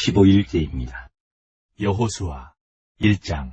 15일째입니다. 여호수아 1장.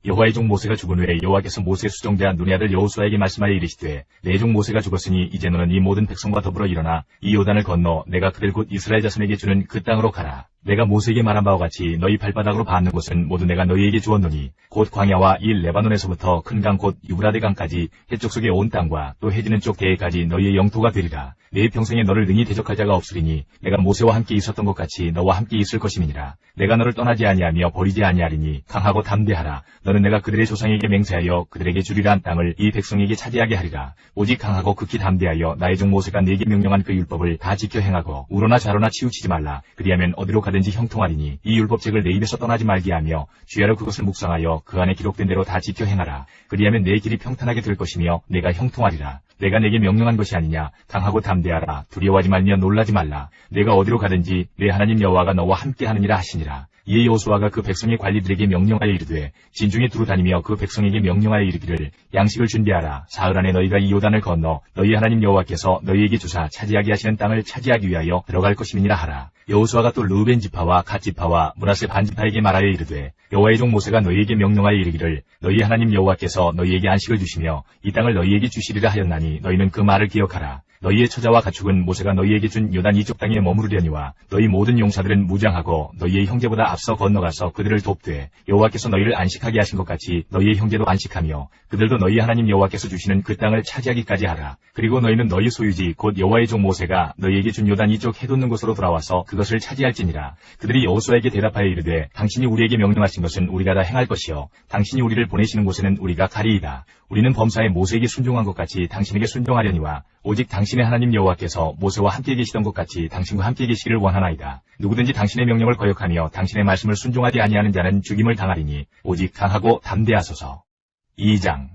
여호와의 종 모세가 죽은 후에 여호와께서 모세의 수종자 눈의 아들 여호수아에게 말씀하여 이르시되 내 종 모세가 죽었으니 이제 너는 이 모든 백성과 더불어 일어나 이 요단을 건너 내가 그들 곧 이스라엘 자손에게 주는 그 땅으로 가라. 내가 모세에게 말한 바와 같이 너희 발바닥으로 밟는 곳은 모두 내가 너희에게 주었노니 곧 광야와 이 레바논에서부터 큰 강 곧 유브라데 강까지 해쪽 속의 온 땅과 또 해지는 쪽 대해까지 너희의 영토가 되리라. 내 평생에 너를 능히 대적할 자가 없으리니 내가 모세와 함께 있었던 것 같이 너와 함께 있을 것임이니라. 내가 너를 떠나지 아니하며 버리지 아니하리니 강하고 담대하라. 너는 내가 그들의 조상에게 맹세하여 그들에게 주리라 한 땅을 이 백성에게 차지하게 하리라. 오직 강하고 극히 담대하여 나의 종 모세가 네게 명령한 그 율법을 다 지켜 행하고 우로나 좌로나 치우치지 말라. 그리하면 어디로 가든지 형통하리니 이 율법책을 내 입에서 떠나지 말게 하며 주야로 그것을 묵상하여 그 안에 기록된 대로 다 지켜 행하라. 그리하면 내 길이 평탄하게 될 것이며 내가 형통하리라. 내가 내게 명령한 것이 아니냐. 강하고 담대하라. 두려워하지 말며 놀라지 말라. 내가 어디로 가든지 내 하나님 여호와가 너와 함께 하느니라 하시니라. 이에 여호수아가 그 백성의 관리들에게 명령하여 이르되 진중에 두루 다니며 그 백성에게 명령하여 이르기를 양식을 준비하라. 사흘 안에 너희가 이 요단을 건너 너희 하나님 여호와께서 너희에게 주사 차지하게 하시는 땅을 차지하기 위하여 들어갈 것임이니라 하라. 여호수아가 또 르우벤 지파와 갓 지파와 므낫세 반 지파에게 말하여 이르되 여호와의 종 모세가 너희에게 명령하여 이르기를 너희 하나님 여호와께서 너희에게 안식을 주시며 이 땅을 너희에게 주시리라 하였나니 너희는 그 말을 기억하라. 너희의 처자와 가축은 모세가 너희에게 준 요단 이쪽 땅에 머무르려니와 너희 모든 용사들은 무장하고 너희의 형제보다 앞서 건너가서 그들을 돕되 여호와께서 너희를 안식하게 하신 것 같이 너희의 형제도 안식하며 그들도 너희 하나님 여호와께서 주시는 그 땅을 차지하기까지 하라. 그리고 너희는 너희 소유지 곧 여호와의 종 모세가 너희에게 준 요단 이쪽 해돋는 곳으로 돌아와서 그것을 차지할지니라. 그들이 여호수아에게 대답하여 이르되 당신이 우리에게 명령하신 것은 우리가 다 행할 것이요 당신이 우리를 보내시는 곳에는 우리가 가리이다. 우리는 범사에 모세에게 순종한 것 같이 당신에게 순종하려니와 오직 당신의 하나님 여호와께서 모세와 함께 계시던 것 같이 당신과 함께 계시기를 원하나이다. 누구든지 당신의 명령을 거역하며 당신의 말씀을 순종하지 아니하는 자는 죽임을 당하리니 오직 강하고 담대하소서. 2장.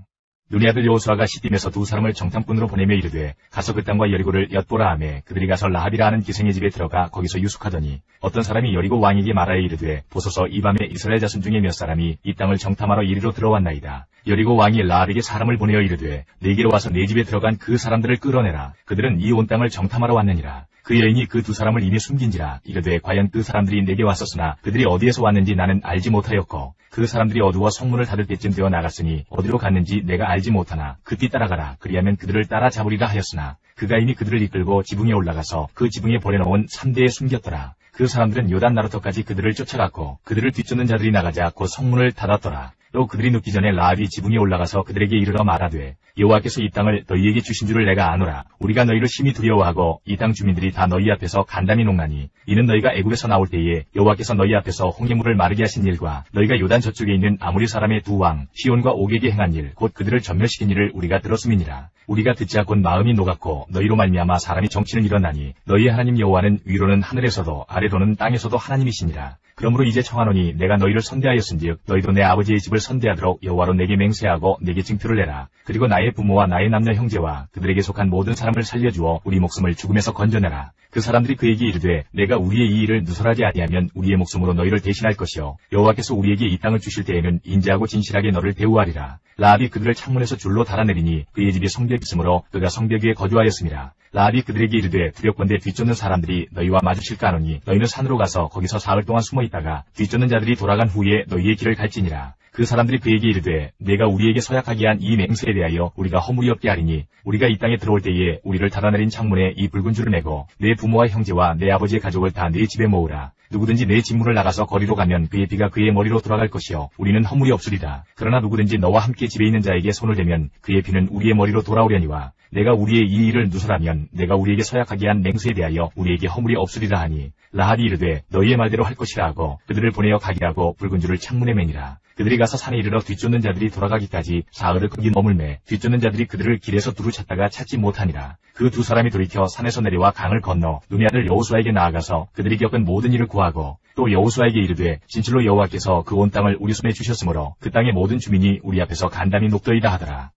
눈의 아들 여호수아가 시딤에서 두 사람을 정탐꾼으로 보내며 이르되 가서 그 땅과 여리고를 엿보라 하매 그들이 가서 라합이라 하는 기생의 집에 들어가 거기서 유숙하더니 어떤 사람이 여리고 왕에게 말하여 이르되 보소서 이 밤에 이스라엘 자손 중에 몇 사람이 이 땅을 정탐하러 이리로 들어왔나이다. 여리고 왕이 라합에게 사람을 보내어 이르되 내게로 와서 내 집에 들어간 그 사람들을 끌어내라. 그들은 이 온 땅을 정탐하러 왔느니라. 그 여인이 그 두 사람을 이미 숨긴지라. 이르되 과연 그 사람들이 내게 왔었으나 그들이 어디에서 왔는지 나는 알지 못하였고 그 사람들이 어두워 성문을 닫을 때쯤 되어 나갔으니 어디로 갔는지 내가 알지 못하나 그뒤 따라가라. 그리하면 그들을 따라 잡으리라 하였으나 그가 이미 그들을 이끌고 지붕에 올라가서 그 지붕에 버려놓은 삼대에 숨겼더라. 그 사람들은 요단 나루터까지 그들을 쫓아갔고 그들을 뒤쫓는 자들이 나가자 곧 성문을 닫았더라. 또 그들이 눕기 전에 라합이 지붕에 올라가서 그들에게 이르러 말하되 여호와께서 이 땅을 너희에게 주신 줄을 내가 아노라. 우리가 너희를 심히 두려워하고 이 땅 주민들이 다 너희 앞에서 간담이 녹나니 이는 너희가 애굽에서 나올 때에 여호와께서 너희 앞에서 홍해물을 마르게 하신 일과 너희가 요단 저쪽에 있는 아모리 사람의 두 왕 시온과 옥에게 행한 일 곧 그들을 전멸시킨 일을 우리가 들었음이니라. 우리가 듣자 곧 마음이 녹았고 너희로 말미암아 사람이 정치는 일어나니 너희 하나님 여호와는 위로는 하늘에서도 아래로는 땅에서도 하나님이시니라. 그러므로 이제 청하노니 내가 너희를 선대하였은즉 너희도 내 아버지의 집을 선대하도록 여호와로 내게 맹세하고 내게 징표를 내라. 그리고 나의 부모와 나의 남녀 형제와 그들에게 속한 모든 사람을 살려주어 우리 목숨을 죽음에서 건져내라. 그 사람들이 그에게 이르되 내가 우리의 이 일을 누설하지 아니하면 우리의 목숨으로 너희를 대신할 것이요 여호와께서 우리에게 이 땅을 주실 때에는 인자하고 진실하게 너를 대우하리라. 라합이 그들을 창문에서 줄로 달아내리니 그의 집이 성벽 있으므로 그가 성벽 위에 거주하였습니다. 라합이 그들에게 이르되 두렵건대 뒤쫓는 사람들이 너희와 마주칠까 하노니 너희는 산으로 가서 거기서 사흘 동안 숨어 있다가 뒤쫓는 자들이 돌아간 후에 너희의 길을 갈지니라. 그 사람들이 그에게 이르되 내가 우리에게 서약하게 한 이 맹세에 대하여 우리가 허물이 없게 하리니 우리가 이 땅에 들어올 때에 우리를 달아내린 창문에 이 붉은 줄을 매고 내 부모와 형제와 내 아버지의 가족을 다 내 집에 모으라. 누구든지 내 집문을 나가서 거리로 가면 그의 비가 그의 머리로 돌아갈 것이요 우리는 허물이 없으리라. 그러나 누구든지 너와 함께 집에 있는 자에게 손을 대면 그의 비는 우리의 머리로 돌아오려니와 내가 우리의 이 일을 누설하면 내가 우리에게 서약하게 한 맹세에 대하여 우리에게 허물이 없으리라 하니 라합이 이르되 너희의 말대로 할 것이라 하고 그들을 보내어 가게 하고 붉은 줄을 창문에 매니라. 그들이 가서 산에 이르러 뒤쫓는 자들이 돌아가기까지 사흘을 거기 머물매 뒤쫓는 자들이 그들을 길에서 두루 찾다가 찾지 못하니라. 그 두 사람이 돌이켜 산에서 내려와 강을 건너 눈의 아들 여호수아에게 나아가서 그들이 겪은 모든 일을 고하고 또 여호수아에게 이르되 진실로 여호와께서 그 온 땅을 우리 손에 주셨으므로 그 땅의 모든 주민이 우리 앞에서 간담이 녹더이다 하더라.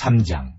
3장.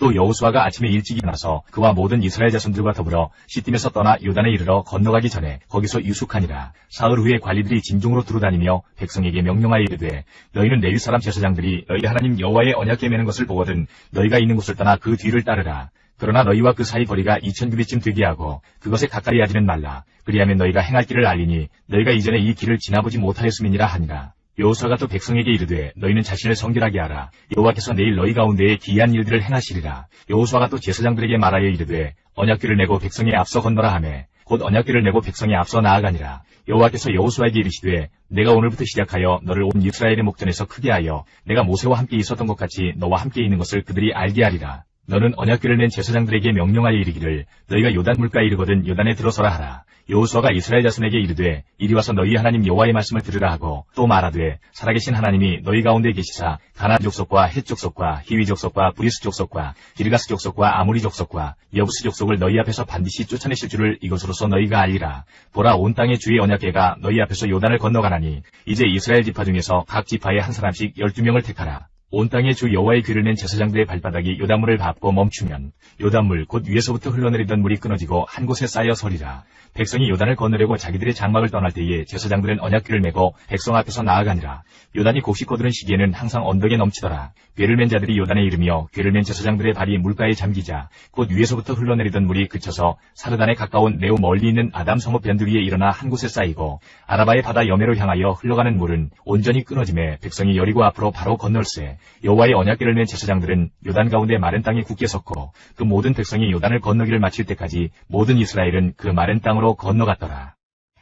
또 여호수아가 아침에 일찍 일어나서 그와 모든 이스라엘 자손들과 더불어 시딤에서 떠나 요단에 이르러 건너가기 전에 거기서 유숙하니라. 사흘 후에 관리들이 진중으로 두루다니며 백성에게 명령하여 이르되 너희는 레위 사람 제사장들이 너희 하나님 여호와의 언약궤 매는 것을 보거든 너희가 있는 곳을 떠나 그 뒤를 따르라. 그러나 너희와 그 사이 거리가 2000규빗쯤 되게 하고 그것에 가까이 하지는 말라. 그리하면 너희가 행할 길을 알리니 너희가 이전에 이 길을 지나보지 못하였음이니라 하니라. 여호수아가 또 백성에게 이르되 너희는 자신을 성결하게 하라. 여호와께서 내일 너희 가운데에 기이한 일들을 행하시리라. 여호수아가 또 제사장들에게 말하여 이르되 언약궤를 내고 백성에 앞서 건너라 하매 곧 언약궤를 내고 백성에 앞서 나아가니라. 여호와께서 여호수아에게 이르시되 내가 오늘부터 시작하여 너를 온 이스라엘의 목전에서 크게 하여 내가 모세와 함께 있었던 것 같이 너와 함께 있는 것을 그들이 알게 하리라. 너는 언약궤를 낸 제사장들에게 명령하여 이르기를 너희가 요단 물가에 이르거든 요단에 들어서라 하라. 여호수아가 이스라엘 자손에게 이르되 이리 와서 너희 하나님 여호와의 말씀을 들으라 하고 또 말하되 살아계신 하나님이 너희 가운데 계시사 가나안 족속과 헷 족속과 히위 족속과 브리스 족속과 기르가스 족속과 아모리 족속과 여부스 족속을 너희 앞에서 반드시 쫓아내실 줄을 이것으로서 너희가 알리라. 보라 온 땅의 주의 언약궤가 너희 앞에서 요단을 건너가나니 이제 이스라엘 지파 중에서 각 지파에 한 사람씩 12명을 택하라. 온 땅의 주 여호와의 귀를 낸 제사장들의 발바닥이 요단물을 밟고 멈추면 요단물 곧 위에서부터 흘러내리던 물이 끊어지고 한 곳에 쌓여 서리라. 백성이 요단을 건너려고 자기들의 장막을 떠날 때에 제사장들은 언약궤를 메고 백성 앞에서 나아가니라. 요단이 곡식 거두는 시기에는 항상 언덕에 넘치더라. 궤를 맨 자들이 요단에 이르며 궤를 맨 제사장들의 발이 물가에 잠기자 곧 위에서부터 흘러내리던 물이 그쳐서 사르단에 가까운 매우 멀리 있는 아담 성읍 밴드 위에 일어나 한 곳에 쌓이고 아라바의 바다 여매로 향하여 흘러가는 물은 온전히 끊어짐에 백성이 여리고 앞으로 바로 건널세. 여호와의 언약궤를 낸 제사장들은 요단 가운데 마른 땅에 굳게 섰고 그 모든 백성이 요단을 건너기를 마칠 때까지 모든 이스라엘은 그 마른 땅으로 건너갔더라.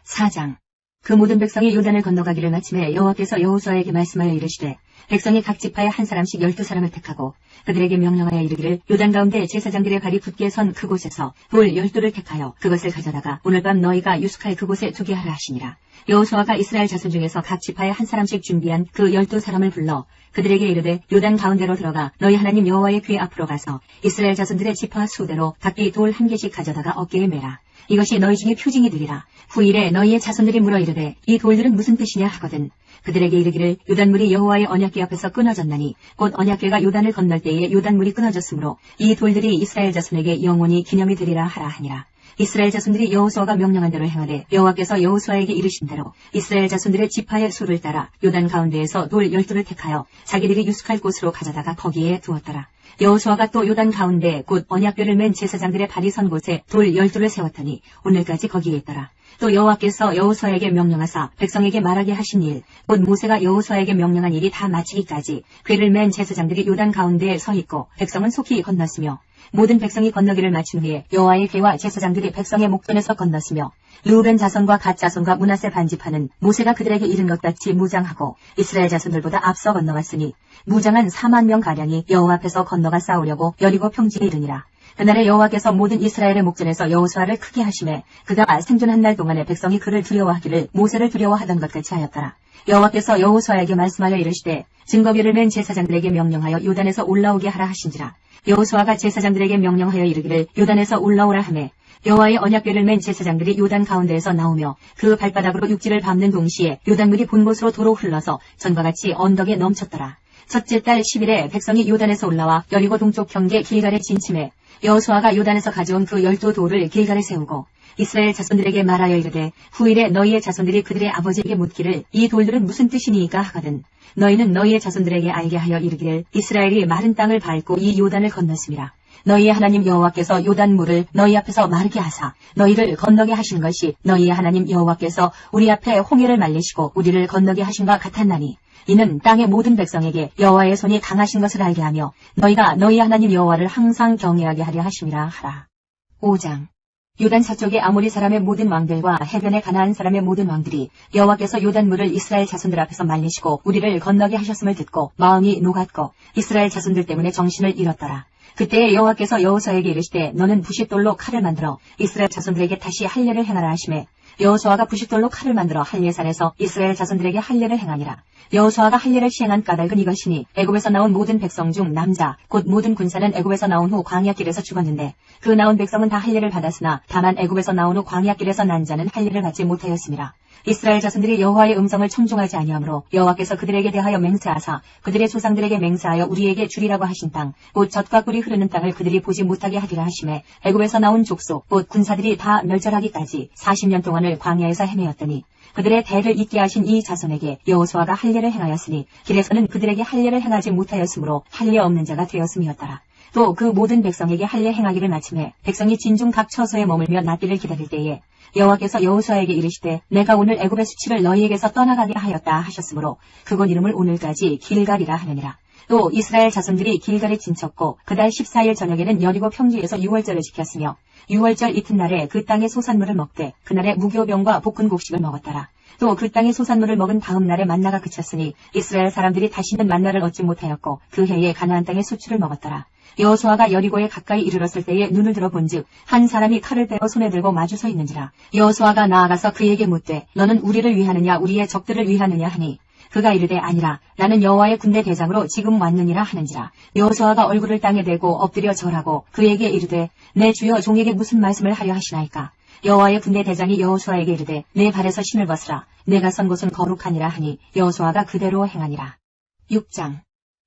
4장. 그 모든 백성이 요단을 건너가기를 마침에 여호와께서 여호수아에게 말씀하여 이르시되 백성이 각 지파에 한 사람씩 12사람을 택하고 그들에게 명령하여 이르기를 요단 가운데 제사장들의 발이 굳게 선 그곳에서 돌 12돌을 택하여 그것을 가져다가 오늘 밤 너희가 유숙할 그곳에 두게 하라 하시니라. 여호수아가 이스라엘 자손 중에서 각 지파에 한 사람씩 준비한 그 12사람을 불러 그들에게 이르되 요단 가운데로 들어가 너희 하나님 여호와의 궤 앞으로 가서 이스라엘 자손들의 지파 수대로 각기 돌 한 개씩 가져다가 어깨에 매라. 이것이 너희 중에 표징이 되리라. 후일에 너희의 자손들이 물어 이르되 이 돌들은 무슨 뜻이냐 하거든 그들에게 이르기를 요단물이 여호와의 언약궤 앞에서 끊어졌나니 곧 언약궤가 요단을 건널 때에 요단물이 끊어졌으므로 이 돌들이 이스라엘 자손에게 영원히 기념이 되리라 하라 하니라. 이스라엘 자손들이 여호수아가 명령한 대로 행하되 여호와께서 여호수아에게 이르신 대로 이스라엘 자손들의 지파의 수를 따라 요단 가운데에서 돌 12돌을 택하여 자기들이 유숙할 곳으로 가져다가 거기에 두었더라. 여호수아가 또 요단 가운데 곧 언약궤를 맨 제사장들의 발이 선 곳에 돌 12돌을 세웠더니 오늘까지 거기에 있더라. 또 여호와께서 여호수아에게 명령하사 백성에게 말하게 하신 일, 곧 모세가 여호수아에게 명령한 일이 다 마치기까지 궤를 맨 제사장들이 요단 가운데에 서 있고 백성은 속히 건넜으며 모든 백성이 건너기를 마친 후에 여호와의 궤와 제사장들이 백성의 목전에서 건넜으며 르우벤 자손과 갓 자손과 므낫세 반지파는 모세가 그들에게 이른 것 같이 무장하고 이스라엘 자손들보다 앞서 건너갔으니 무장한 4만 명 가량이 여호와 앞에서 건너가 싸우려고 여리고 평지에 이르니라. 그날에 여호와께서 모든 이스라엘의 목전에서 여호수아를 크게 하심에 그가 생존한 날 동안에 백성이 그를 두려워하기를 모세를 두려워하던 것 같이 하였더라. 여호와께서 여호수아에게 말씀하여 이르시되 증거궤를 맨 제사장들에게 명령하여 요단에서 올라오게 하라 하신지라. 여호수아가 제사장들에게 명령하여 이르기를 요단에서 올라오라 하매 여호와의 언약궤를 맨 제사장들이 요단 가운데에서 나오며 그 발바닥으로 육지를 밟는 동시에 요단물이 본 곳으로 도로 흘러서 전과 같이 언덕에 넘쳤더라. 첫째 달 10일에 백성이 요단에서 올라와 여리고 동쪽 경계 길갈에 진침해 여호수아가 요단에서 가져온 그 12돌을 길갈에 세우고 이스라엘 자손들에게 말하여 이르되 후일에 너희의 자손들이 그들의 아버지에게 묻기를 이 돌들은 무슨 뜻이니까 하거든 너희는 너희의 자손들에게 알게 하여 이르기를 이스라엘이 마른 땅을 밟고 이 요단을 건넜음이라. 너희의 하나님 여호와께서 요단물을 너희 앞에서 마르게 하사 너희를 건너게 하신 것이 너희의 하나님 여호와께서 우리 앞에 홍해를 말리시고 우리를 건너게 하신과 같았나니 이는 땅의 모든 백성에게 여호와의 손이 강하신 것을 알게 하며 너희가 너희 하나님 여호와를 항상 경외하게 하려 하심이라 하라. 5장. 요단 서쪽의 아모리 사람의 모든 왕들과 해변의 가나안 사람의 모든 왕들이 여호와께서 요단물을 이스라엘 자손들 앞에서 말리시고 우리를 건너게 하셨음을 듣고 마음이 녹았고 이스라엘 자손들 때문에 정신을 잃었더라. 그때 여호와께서 여호수아에게 이르시되 너는 부싯돌로 칼을 만들어 이스라엘 자손들에게 다시 할례를 행하라 하시매 여호수아가 부싯돌로 칼을 만들어 할례산에서 이스라엘 자손들에게 할례를 행하니라. 여호수아가 할례를 시행한 까닭은 이것이니 애굽에서 나온 모든 백성 중 남자 곧 모든 군사는 애굽에서 나온 후 광야길에서 죽었는데 그 나온 백성은 다 할례를 받았으나 다만 애굽에서 나온 후 광야길에서 난 자는 할례를 받지 못하였음이라. 이스라엘 자손들이 여호와의 음성을 청종하지 아니하므로 여호와께서 그들에게 대하여 맹세하사 그들의 조상들에게 맹세하여 우리에게 주리라고 하신 땅 곧 젖과 꿀이 흐르는 땅을 그들이 보지 못하게 하리라 하시매 애굽에서 나온 족속 곧 군사들이 다 멸절하기까지 40년 동안을 광야에서 헤매었더니 그들의 대를 잇게 하신 이 자손에게 여호수아가 할례를 행하였으니 길에서는 그들에게 할례를 행하지 못하였으므로 할례 없는 자가 되었음이었더라. 또 그 모든 백성에게 할례 행하기를 마침에 백성이 진중 각 처소에 머물며 낫기를 기다릴 때에 여호와께서 여호수아에게 이르시되 내가 오늘 애굽의 수치를 너희에게서 떠나가게 하였다 하셨으므로 그곳 이름을 오늘까지 길갈이라 하느니라. 또 이스라엘 자손들이 길갈에 진쳤고 그달 14일 저녁에는 여리고 평지에서 유월절을 지켰으며 유월절 이튿날에 그 땅의 소산물을 먹되 그날에 무교병과 볶은 곡식을 먹었더라. 또 그 땅의 소산물을 먹은 다음 날에 만나가 그쳤으니 이스라엘 사람들이 다시는 만나를 얻지 못하였고 그 해에 가나안 땅의 수출을 먹었더라. 여호수아가 여리고에 가까이 이르렀을 때에 눈을 들어 본즉 한 사람이 칼을 빼어 손에 들고 마주서 있는지라. 여호수아가 나아가서 그에게 묻되 너는 우리를 위하느냐 우리의 적들을 위하느냐 하니 그가 이르되 아니라 나는 여호와의 군대 대장으로 지금 왔느니라 하는지라. 여호수아가 얼굴을 땅에 대고 엎드려 절하고 그에게 이르되 내 주여 종에게 무슨 말씀을 하려 하시나이까. 여호와의 군대 대장이 여호수아에게 이르되 내 발에서 신을 벗으라. 내가 선 곳은 거룩하니라 하니 여호수아가 그대로 행하니라. 6장.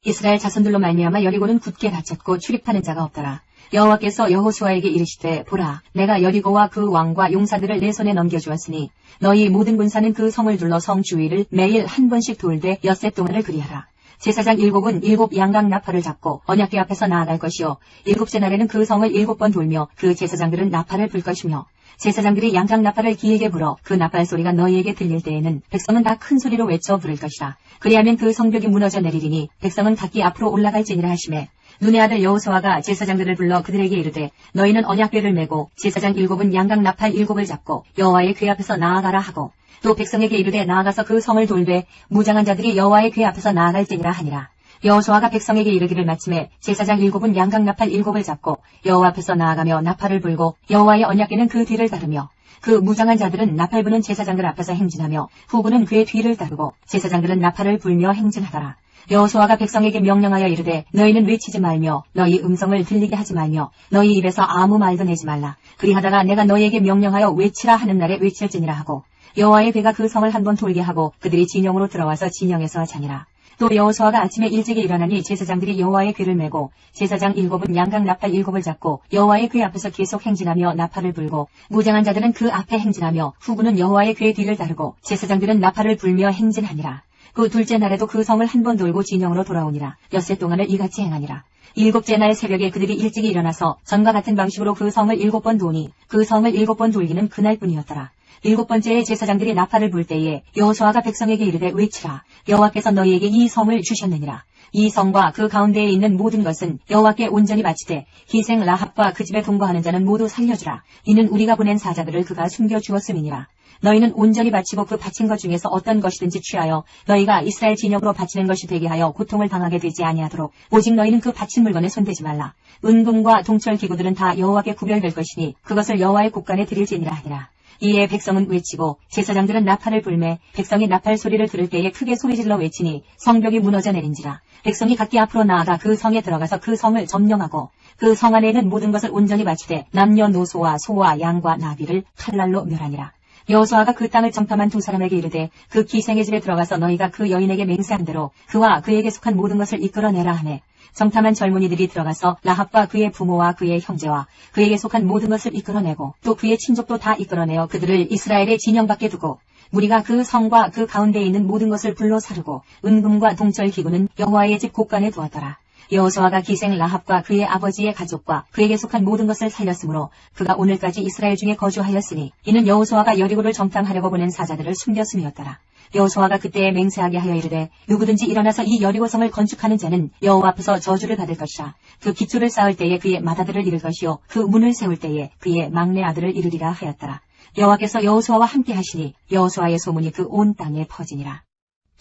이스라엘 자손들로 말미암아 여리고는 굳게 닫혔고 출입하는 자가 없더라. 여호와께서 여호수아에게 이르시되 보라 내가 여리고와 그 왕과 용사들을 내 손에 넘겨주었으니 너희 모든 군사는 그 성을 둘러 성 주위를 매일 한 번씩 돌되 엿새 동안을 그리하라. 제사장 7은 7 양각 나팔을 잡고 언약궤 앞에서 나아갈 것이요 7째 날에는 그 성을 7번 돌며 그 제사장들은 나팔을 불 것이며 제사장들이 양각 나팔을 기에게 불어 그 나팔 소리가 너희에게 들릴 때에는 백성은 다 큰 소리로 외쳐 부를 것이라. 그리하면 그 성벽이 무너져 내리리니 백성은 각기 앞으로 올라갈지니라 하시매 눈의 아들 여호수아가 제사장들을 불러 그들에게 이르되 너희는 언약궤를 메고 제사장 7은 양각 나팔 7을 잡고 여호와의 궤 앞에서 나아가라 하고 또 백성에게 이르되 나아가서 그 성을 돌되 무장한 자들이 여호와의 궤 앞에서 나아갈지니라 하니라. 여호수아가 백성에게 이르기를 마침에 제사장 7은 양각 나팔 7을 잡고 여호와 앞에서 나아가며 나팔을 불고 여호와의 언약궤는 그 뒤를 따르며 그 무장한 자들은 나팔 부는 제사장들 앞에서 행진하며 후군은 그의 뒤를 따르고 제사장들은 나팔을 불며 행진하더라. 여호수아가 백성에게 명령하여 이르되 너희는 외치지 말며 너희 음성을 들리게 하지 말며 너희 입에서 아무 말도 내지 말라. 그리하다가 내가 너희에게 명령하여 외치라 하는 날에 외칠지니라 하고 여호와의 궤가 그 성을 한번 돌게 하고 그들이 진영으로 들어와서 진영에서 자니라. 또 여호수아가 아침에 일찍이 일어나니 제사장들이 여호와의 궤를 메고 제사장 7은 양각 나팔 7을 잡고 여호와의 궤 앞에서 계속 행진하며 나팔을 불고 무장한 자들은 그 앞에 행진하며 후군은 여호와의 궤 뒤를 따르고 제사장들은 나팔을 불며 행진하니라. 그 둘째 날에도 그 성을 한 번 돌고 진영으로 돌아오니라. 엿새 동안을 이같이 행하니라. 7째 날 새벽에 그들이 일찍이 일어나서 전과 같은 방식으로 그 성을 7번 도니 그 성을 7번 돌기는 그날뿐이었더라. 7번째에 제사장들이 나팔을 불 때에 여호수아가 백성에게 이르되 외치라. 여호와께서 너희에게 이 성을 주셨느니라. 이 성과 그 가운데에 있는 모든 것은 여호와께 온전히 바치되 희생 라합과 그 집에 동거하는 자는 모두 살려주라. 이는 우리가 보낸 사자들을 그가 숨겨주었음이니라. 너희는 온전히 바치고 그 바친 것 중에서 어떤 것이든지 취하여 너희가 이스라엘 진영으로 바치는 것이 되게 하여 고통을 당하게 되지 아니하도록 오직 너희는 그 바친 물건에 손대지 말라. 은금과 동철 기구들은 다 여호와께 구별될 것이니 그것을 여호와의 곳간에 드릴지니라 하니라. 이에 백성은 외치고 제사장들은 나팔을 불매 백성이 나팔 소리를 들을 때에 크게 소리질러 외치니 성벽이 무너져 내린지라. 백성이 각기 앞으로 나아가 그 성에 들어가서 그 성을 점령하고 그 성 안에 있는 모든 것을 온전히 바치되 남녀노소와 소와 양과 나비를 칼날로 멸하니라. 여호수아가 그 땅을 정탐한 2 사람에게 이르되 그 기생의 집에 들어가서 너희가 그 여인에게 맹세한 대로 그와 그에게 속한 모든 것을 이끌어내라 하매 정탐한 젊은이들이 들어가서 라합과 그의 부모와 그의 형제와 그에게 속한 모든 것을 이끌어내고 또 그의 친족도 다 이끌어내어 그들을 이스라엘의 진영 밖에 두고 무리가 그 성과 그 가운데에 있는 모든 것을 불로 사르고 은금과 동철 기구는 여호와의 집 곳간에 두었더라. 여호수아가 기생 라합과 그의 아버지의 가족과 그에게 속한 모든 것을 살렸으므로 그가 오늘까지 이스라엘 중에 거주하였으니 이는 여호수아가 여리고를 정탐하려고 보낸 사자들을 숨겼음이었더라. 여호수아가 그때에 맹세하게 하여 이르되 누구든지 일어나서 이 여리고성을 건축하는 자는 여호와 앞에서 저주를 받을 것이라. 그 기초를 쌓을 때에 그의 맏아들을 이룰 것이요 그 문을 세울 때에 그의 막내 아들을 이루리라 하였더라. 여호와께서 여호수아와 함께 하시니 여호수아의 소문이 그 온 땅에 퍼지니라.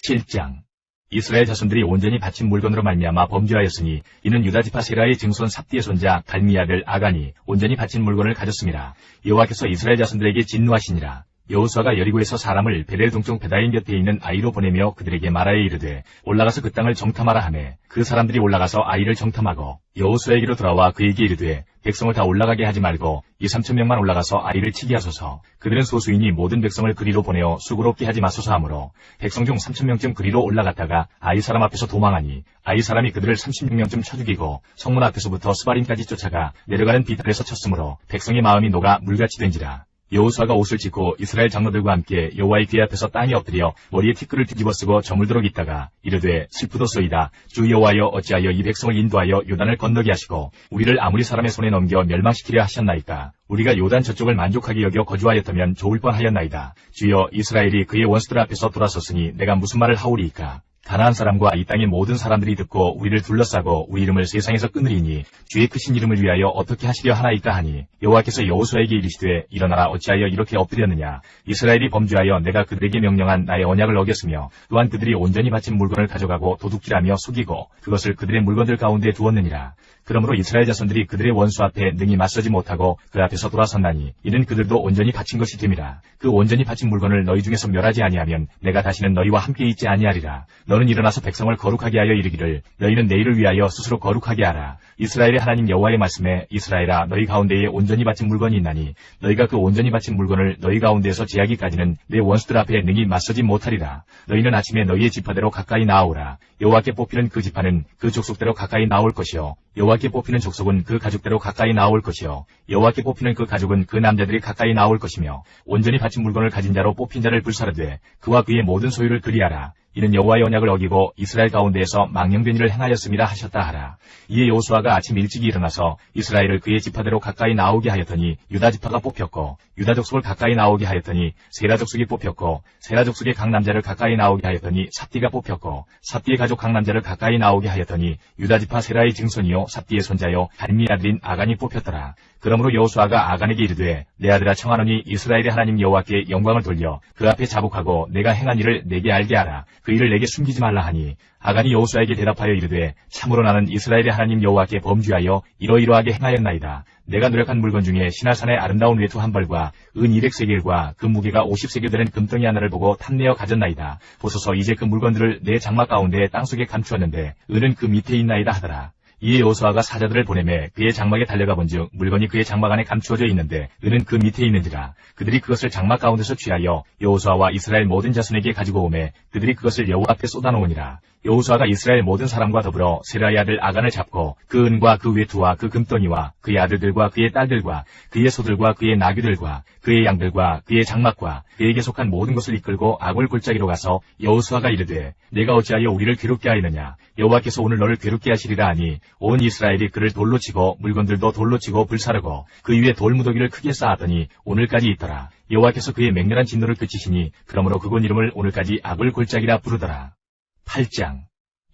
7장. 이스라엘 자손들이 온전히 바친 물건으로 말미암아 범죄하였으니 이는 유다 지파 세라의 증손 삽디의 손자 갈미 아들 아간이 온전히 바친 물건을 가졌습니다. 여호와께서 이스라엘 자손들에게 진노하시니라. 여호수아가 여리고에서 사람을 베델 동쪽 베다인 곁에 있는 아이로 보내며 그들에게 말하여 이르되 올라가서 그 땅을 정탐하라 하매 그 사람들이 올라가서 아이를 정탐하고 여호수아에게로 돌아와 그에게 이르되 백성을 다 올라가게 하지 말고 2-3천 명만 올라가서 아이를 치게 하소서. 그들은 소수이니 모든 백성을 그리로 보내어 수고롭게 하지 마소서 하므로 백성 중 3,000명쯤 그리로 올라갔다가 아이 사람 앞에서 도망하니 아이 사람이 그들을 36명쯤 쳐 죽이고 성문 앞에서부터 스바림까지 쫓아가 내려가는 비탈에서 쳤으므로 백성의 마음이 녹아 물같이 된지라. 여호수아가 옷을 찢고 이스라엘 장로들과 함께 여호와의 귀 앞에서 땅에 엎드려 머리에 티끌을 뒤집어 쓰고 저물도록 있다가 이르되 슬프도소이다. 주 여호와여 어찌하여 이 백성을 인도하여 요단을 건너게 하시고 우리를 아무리 사람의 손에 넘겨 멸망시키려 하셨나이까. 우리가 요단 저쪽을 만족하게 여겨 거주하였다면 좋을 뻔하였나이다. 주여 이스라엘이 그의 원수들 앞에서 돌아섰으니 내가 무슨 말을 하오리이까. 가나안 사람과 이 땅의 모든 사람들이 듣고 우리를 둘러싸고 우리 이름을 세상에서 끊으리니 주의 크신 이름을 위하여 어떻게 하시려 하나이까 하니 여호와께서 여호수아에게 이르시되 일어나라 어찌하여 이렇게 엎드렸느냐. 이스라엘이 범죄하여 내가 그들에게 명령한 나의 언약을 어겼으며 또한 그들이 온전히 바친 물건을 가져가고 도둑질하며 속이고 그것을 그들의 물건들 가운데 두었느니라. 그러므로 이스라엘 자손들이 그들의 원수 앞에 능히 맞서지 못하고 그 앞에서 돌아섰나니 이는 그들도 온전히 바친 것이 됨이라. 그 온전히 바친 물건을 너희 중에서 멸하지 아니하면 내가 다시는 너희와 함께 있지 아니하리라. 너는 일어나서 백성을 거룩하게 하여 이르기를 너희는 내일을 위하여 스스로 거룩하게 하라. 이스라엘의 하나님 여호와의 말씀에 이스라엘아 너희 가운데에 온전히 바친 물건이 있나니 너희가 그 온전히 바친 물건을 너희 가운데에서 제하기까지는 내 원수들 앞에 능히 맞서지 못하리라. 너희는 아침에 너희의 지파대로 가까이 나아오라. 여호와께 뽑히는 그 지파는 그 족속대로 가까이 나올 것이요 여호와께 뽑히는 족속은 그 가족대로 가까이 나올 것이요 여호와께 뽑히는 그 가족은 그 남자들이 가까이 나올 것이며 온전히 바친 물건을 가진 자로 뽑힌 자를 불사르되 그와 그의 모든 소유를 그리하라. 이는 여호와의 언약을 어기고 이스라엘 가운데에서 망령된 일을 행하였음이라 하셨다 하라. 이에 여호수아가 아침 일찍이 일어나서 이스라엘을 그의 지파대로 가까이 나오게 하였더니 유다 지파가 뽑혔고 유다 족속을 가까이 나오게 하였더니 세라 족속이 뽑혔고 세라 족속의 각 남자를 가까이 나오게 하였더니 삽디가 뽑혔고 삽디의 가족 각 남자를 가까이 나오게 하였더니 유다 지파 세라의 증손이요 삽디의 손자요 갈미의 아들인 아간이 뽑혔더라. 그러므로 여호수아가 아간에게 이르되 내 아들아 청하노니 이스라엘의 하나님 여호와께 영광을 돌려 그 앞에 자복하고 내가 행한 일을 내게 알게 하라. 그 일을 내게 숨기지 말라 하니 아간이 여호수아에게 대답하여 이르되 참으로 나는 이스라엘의 하나님 여호와께 범죄하여 이러이러하게 행하였나이다. 내가 노력한 물건 중에 시나산의 아름다운 외투 한 벌과 은 200세겔과 그 무게가 50세겔 되는 금덩이 하나를 보고 탐내어 가졌나이다. 보소서 이제 그 물건들을 내 장막 가운데 땅속에 감추었는데 은은 그 밑에 있나이다 하더라. 이에 여호수아가 사자들을 보내매 그의 장막에 달려가 본즉 물건이 그의 장막 안에 감추어져 있는데 은은 그 밑에 있는지라. 그들이 그것을 장막 가운데서 취하여 여호수아와 이스라엘 모든 자손에게 가지고 오매 그들이 그것을 여호와 앞에 쏟아놓으니라. 여호수아가 이스라엘 모든 사람과 더불어 세라의 아들 아간을 잡고 그 은과 그 외투와 그 금덩이와 그의 아들들과 그의 딸들과 그의 소들과 그의 나귀들과 그의 양들과 그의 장막과 그에게 속한 모든 것을 이끌고 아골 골짜기로 가서 여호수아가 이르되 내가 어찌하여 우리를 괴롭게 하였느냐. 여호와께서 오늘 너를 괴롭게 하시리라 하니 온 이스라엘이 그를 돌로 치고 물건들도 돌로 치고 불사르고 그 위에 돌무더기를 크게 쌓았더니 오늘까지 있더라. 여호와께서 그의 맹렬한 진노를 그치시니 그러므로 그곳 이름을 오늘까지 아골 골짜기라 부르더라. 8장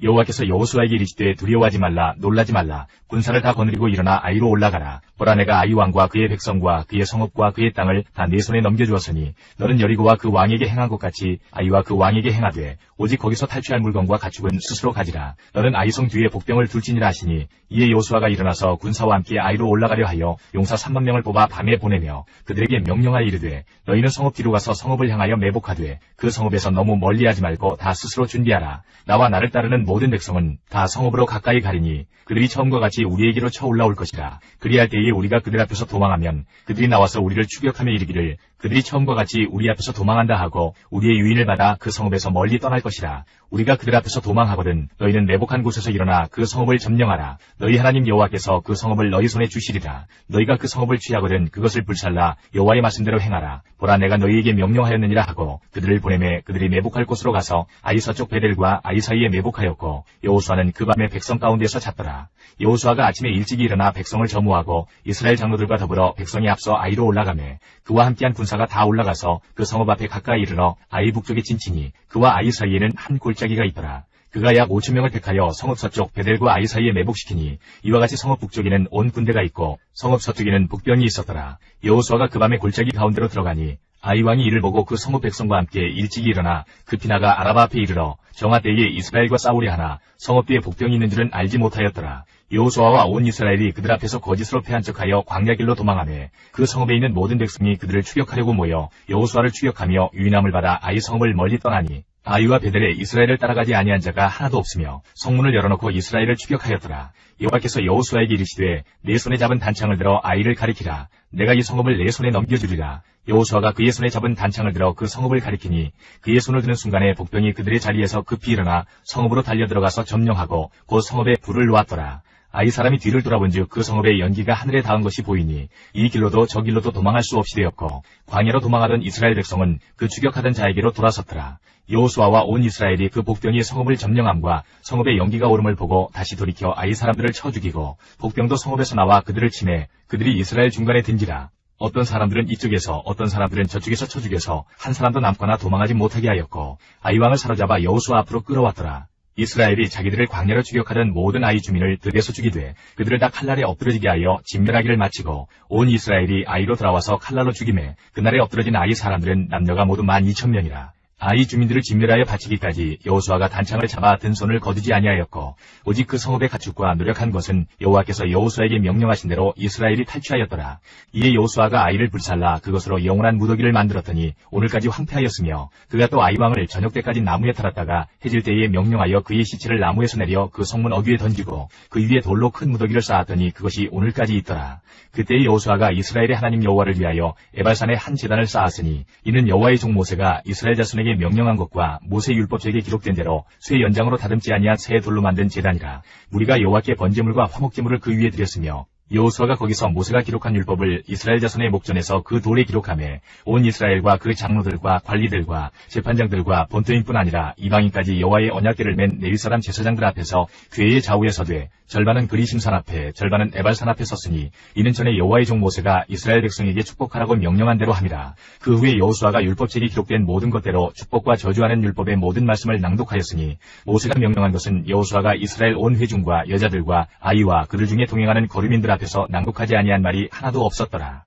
여호와께서 여호수아에게 이르시되 두려워하지 말라 놀라지 말라 군사를 다 거느리고 일어나 아이로 올라가라. 보라 내가 아이 왕과 그의 백성과 그의 성읍과 그의 땅을 다 네 손에 넘겨주었으니 너는 여리고와 그 왕에게 행한 것 같이 아이와 그 왕에게 행하되 오직 거기서 탈취할 물건과 가축은 스스로 가지라. 너는 아이성 뒤에 복병을 둘지니라 하시니 이에 여호수아가 일어나서 군사와 함께 아이로 올라가려 하여 용사 3만 명을 뽑아 밤에 보내며 그들에게 명령하여 이르되 너희는 성읍 뒤로 가서 성읍을 향하여 매복하되 그 성읍에서 너무 멀리하지 말고 다 스스로 준비하라. 나와 나를 따르는 모든 백성은 다 성읍으로 가까이 가리니 그들이 처음과 같이 우리에게로 쳐올라올 것이라. 그리할 때에 우리가 그들 앞에서 도망하면 그들이 나와서 우리를 추격하며 이르기를 그들이 처음과 같이 우리 앞에서 도망한다 하고 우리의 유인을 받아 그 성읍에서 멀리 떠날 것이라. 우리가 그들 앞에서 도망하거든 너희는 매복한 곳에서 일어나 그 성읍을 점령하라. 너희 하나님 여호와께서 그 성읍을 너희 손에 주시리라. 너희가 그 성읍을 취하거든 그것을 불살라 여호와의 말씀대로 행하라. 보라 내가 너희에게 명령하였느니라 하고 그들을 보내매 그들이 매복할 곳으로 가서 아이 서쪽 베델과 아이 사이에 매복하였고 여호수아는 그 밤에 백성 가운데서 잤더라. 여호수아가 아침에 일찍이 일어나 백성을 점호하고 이스라엘 장로들과 더불어 백성이 앞서 아이로 올라가매 그와 함께한 군사가 다 올라가서 그 성읍 앞에 가까이 이르러 아이 북쪽에 진치니 그와 아이 사이에는 한 골짜기가 있더라. 그가 약 5천 명을 택하여 성읍 서쪽 베델과 아이 사이에 매복시키니 이와 같이 성읍 북쪽에는 온 군대가 있고 성읍 서쪽에는 북병이 있었더라. 여호수아가 그 밤에 골짜기 가운데로 들어가니 아이 왕이 이를 보고 그 성읍 백성과 함께 일찍이 일어나 급히 나가 아라바 앞에 이르러 정하 때에 이스라엘과 싸우려 하나 성읍 뒤에 복병이 있는 줄은 알지 못하였더라. 여호수아와 온 이스라엘이 그들 앞에서 거짓으로 패한 척하여 광야길로 도망하매 그 성읍에 있는 모든 백성이 그들을 추격하려고 모여 여호수아를 추격하며 유인함을 받아 아이 성읍을 멀리 떠나니 아이와 베델에 이스라엘을 따라가지 아니한 자가 하나도 없으며 성문을 열어놓고 이스라엘을 추격하였더라. 여호와께서 여호수아에게 이르시되 내 손에 잡은 단창을 들어 아이를 가리키라. 내가 이 성읍을 내 손에 넘겨주리라. 여호수아가 그의 손에 잡은 단창을 들어 그 성읍을 가리키니 그의 손을 드는 순간에 복병이 그들의 자리에서 급히 일어나 성읍으로 달려들어가서 점령하고 곧 성읍에 불을 놓았더라. 아이 사람이 뒤를 돌아본즉 그 성읍의 연기가 하늘에 닿은 것이 보이니 이 길로도 저 길로도 도망할 수 없이 되었고 광야로 도망하던 이스라엘 백성은 그 추격하던 자에게로 돌아섰더라. 여호수아와 온 이스라엘이 그 복병이 성읍을 점령함과 성읍의 연기가 오름을 보고 다시 돌이켜 아이 사람들을 쳐 죽이고 복병도 성읍에서 나와 그들을 치매 그들이 이스라엘 중간에 든지라. 어떤 사람들은 이쪽에서 어떤 사람들은 저쪽에서 쳐 죽여서 한 사람도 남거나 도망하지 못하게 하였고 아이 왕을 사로잡아 여호수아 앞으로 끌어왔더라. 이스라엘이 자기들을 광야로 추격하던 모든 아이 주민을 들에서 죽이되 그들을 다 칼날에 엎드러지게 하여 진멸하기를 마치고 온 이스라엘이 아이로 돌아와서 칼날로 죽임에 그날에 엎드러진 아이 사람들은 남녀가 모두 12,000명이라. 아이 주민들을 진멸하여 바치기까지 여호수아가 단창을 잡아 든 손을 거두지 아니하였고 오직 그 성읍의 가축과 노력한 것은 여호와께서 여호수아에게 명령하신 대로 이스라엘이 탈취하였더라. 이에 여호수아가 아이를 불살라 그것으로 영원한 무더기를 만들었더니 오늘까지 황폐하였으며 그가 또 아이 왕을 저녁 때까지 나무에 달았다가 해질 때에 명령하여 그의 시체를 나무에서 내려 그 성문 어귀에 던지고 그 위에 돌로 큰 무더기를 쌓았더니 그것이 오늘까지 있더라. 그때 여호수아가 이스라엘의 하나님 여호와를 위하여 에발산에 한 제단을 쌓았으니 이는 여호와의 종 모세가 이스라엘 자손에게 명령한 것과 모세 율법책에 기록된 대로 쇠 연장으로 다듬지 아니한 새 돌로 만든 제단이라. 무리가 여호와께 번제물과 화목제물을 그 위에 드렸으며 여호수아가 거기서 모세가 기록한 율법을 이스라엘 자손의 목전에서 그 돌에 기록하매 온 이스라엘과 그 장로들과 관리들과 재판장들과 본토인뿐 아니라 이방인까지 여호와의 언약궤를 맨 레위 사람 제사장들 앞에서 궤의 좌우에 서되 절반은 그리심산 앞에 절반은 에발산 앞에 섰으니 이는 전에 여호와의 종 모세가 이스라엘 백성에게 축복하라고 명령한 대로 함이라. 그 후에 여호수아가 율법책이 기록된 모든 것대로 축복과 저주하는 율법의 모든 말씀을 낭독하였으니 모세가 명령한 것은 여호수아가 이스라엘 온 회중과 여자들과 아이와 그들 중에 동행하는 거류민들 앞에서 낭독하지 아니한 말이 하나도 없었더라.